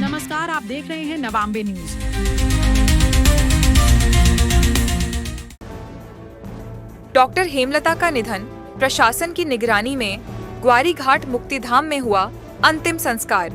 नमस्कार, आप देख रहे हैं नवांबे न्यूज। डॉक्टर हेमलता का निधन, प्रशासन की निगरानी में ग्वारी घाट मुक्तिधाम में हुआ अंतिम संस्कार।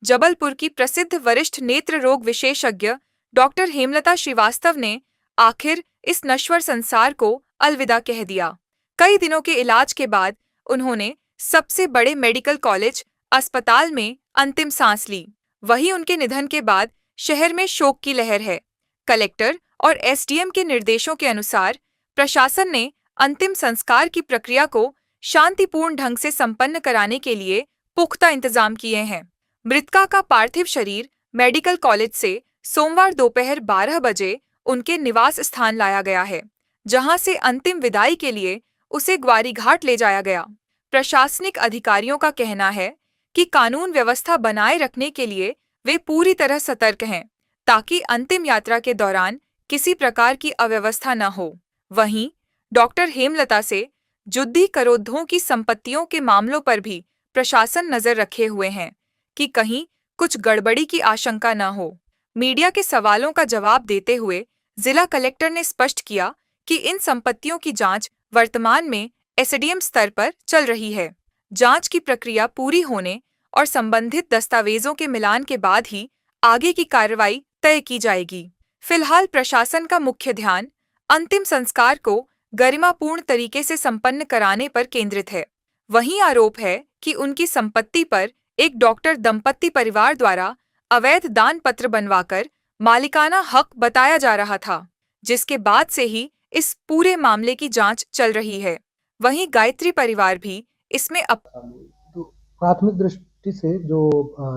जबलपुर की प्रसिद्ध वरिष्ठ नेत्र रोग विशेषज्ञ डॉक्टर हेमलता श्रीवास्तव ने आखिर इस नश्वर संसार को अलविदा कह दिया। कई दिनों के इलाज के बाद उन्होंने सबसे बड़े मेडिकल कॉलेज अस्पताल में अंतिम सांस ली। वहीं उनके निधन के बाद शहर में शोक की लहर है। कलेक्टर और एसडीएम के निर्देशों के अनुसार प्रशासन ने अंतिम संस्कार की प्रक्रिया को शांतिपूर्ण ढंग से संपन्न कराने के लिए पुख्ता इंतजाम किए हैं। मृतका का पार्थिव शरीर मेडिकल कॉलेज से सोमवार दोपहर 12 बजे उनके निवास स्थान लाया गया है, जहां से अंतिम विदाई के लिए उसे ग्वारी घाट ले जाया गया। प्रशासनिक अधिकारियों का कहना है कि कानून व्यवस्था बनाए रखने के लिए वे पूरी तरह सतर्क हैं, ताकि अंतिम यात्रा के दौरान किसी प्रकार की अव्यवस्था न हो। वहीं डॉक्टर हेमलता से जुद्दी करोद्धों की संपत्तियों के मामलों पर भी प्रशासन नजर रखे हुए हैं कि कहीं कुछ गड़बड़ी की आशंका न हो। मीडिया के सवालों का जवाब देते हुए जिला कलेक्टर ने स्पष्ट किया कि इन संपत्तियों की जांच वर्तमान में एसडीएम स्तर पर चल रही है। जांच की प्रक्रिया पूरी होने और संबंधित दस्तावेजों के मिलान के बाद ही आगे की कार्रवाई तय की जाएगी। फिलहाल प्रशासन का मुख्य ध्यान अंतिम संस्कार को गरिमापूर्ण तरीके से संपन्न कराने पर केंद्रित है। वहीं आरोप है कि उनकी संपत्ति पर एक डॉक्टर दंपत्ति परिवार द्वारा अवैध दान पत्र बनवाकर मालिकाना हक बताया जा रहा था, जिसके बाद से ही इस पूरे मामले की जांच चल रही है। वहीं गायत्री परिवार भी इसमें तो प्राथमिक दृष्टि से जो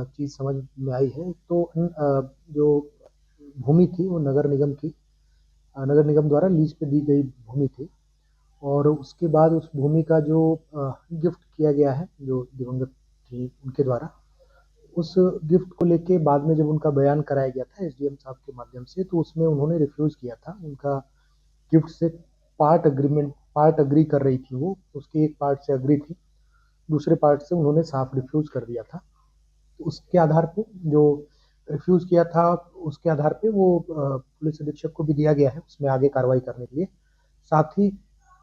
चीज समझ में आई है, तो जो भूमि थी वो नगर निगम की, नगर निगम द्वारा लीज पे दी गई भूमि थी, और उसके बाद उस भूमि का जो गिफ्ट किया गया है जो दिवंगत थी उनके द्वारा, उस गिफ्ट को लेके बाद में जब उनका बयान कराया गया था एसडीएम साहब के माध्यम से, तो उसमें उन्होंने रिफ्यूज किया था। उनका गिफ्ट से पार्ट अग्री कर रही थी, वो उसके एक पार्ट से अग्री थी, दूसरे पार्ट से उन्होंने साफ रिफ्यूज कर दिया था। तो उसके आधार पे जो रिफ्यूज किया था, उसके आधार पे वो पुलिस अधीक्षक को भी दिया गया है उसमें आगे कार्रवाई करने के लिए। साथ ही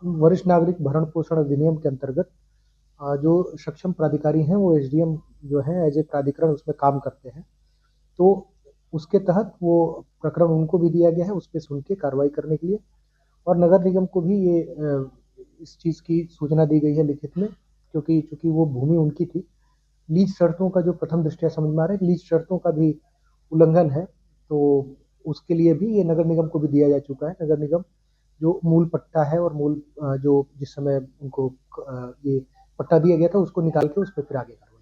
वरिष्ठ नागरिक भरण पोषण अधिनियम के अंतर्गत जो सक्षम प्राधिकारी हैं वो एसडीएम जो है एज ए प्राधिकरण उसमें काम करते हैं, तो उसके तहत वो प्रकरण उनको भी दिया गया है उस पर सुन के कार्रवाई करने के लिए। और नगर निगम को भी ये इस चीज़ की सूचना दी गई है लिखित में, क्योंकि चूंकि वो भूमि उनकी थी। लीज शर्तों का जो प्रथम दृष्टया समझ में आ रहा है, लीज शर्तों का भी उल्लंघन है, तो उसके लिए भी ये नगर निगम को भी दिया जा चुका है। नगर निगम जो मूल पट्टा है और मूल जो जिस समय उनको ये पट्टा दिया गया था उसको निकाल के उस पर फिर आगे कार्रवाई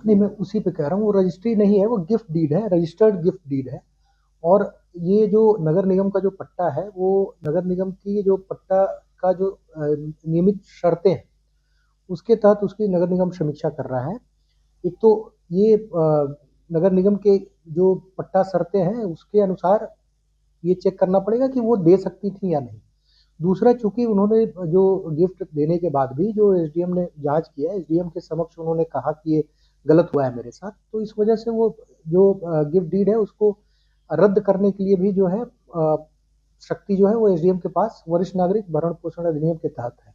नहीं, मैं उसी पे कह रहा हूँ, वो रजिस्ट्री नहीं है, वो गिफ्ट डीड है, रजिस्टर्ड गिफ्ट डीड है। और ये जो नगर निगम का जो पट्टा है, वो नगर निगम की जो पट्टा का जो नियमित शर्तें हैं उसके तहत उसकी नगर निगम समीक्षा कर रहा है। एक तो ये नगर निगम के जो पट्टा शर्तें हैं उसके अनुसार ये चेक करना पड़ेगा कि वो दे सकती थी या नहीं। दूसरा, चूंकि उन्होंने जो गिफ्ट देने के बाद भी जो एसडीएम ने जांच किया, एसडीएम के समक्ष उन्होंने कहा कि ये गलत हुआ है मेरे साथ, तो इस वजह से वो जो गिफ्ट डीड है उसको रद्द करने के लिए भी जो है शक्ति जो है वो एसडीएम के पास वरिष्ठ नागरिक भरण पोषण अधिनियम के तहत है।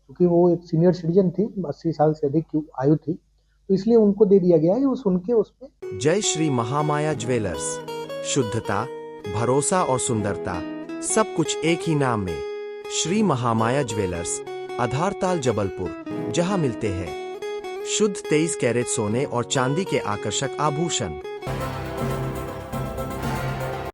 क्योंकि वो एक सीनियर सिटीजन थी, 80 साल से अधिक की आयु थी, तो इसलिए उनको दे दिया गया है। वो सुन के उस पे जय श्री महामाया ज्वेलर्स, शुद्धता, भरोसा और सुंदरता सब कुछ एक ही नाम में। श्री महामाया ज्वेलर्स, आधारताल जबलपुर, जहां मिलते हैं शुद्ध 23 कैरेट सोने और चांदी के आकर्षक आभूषण।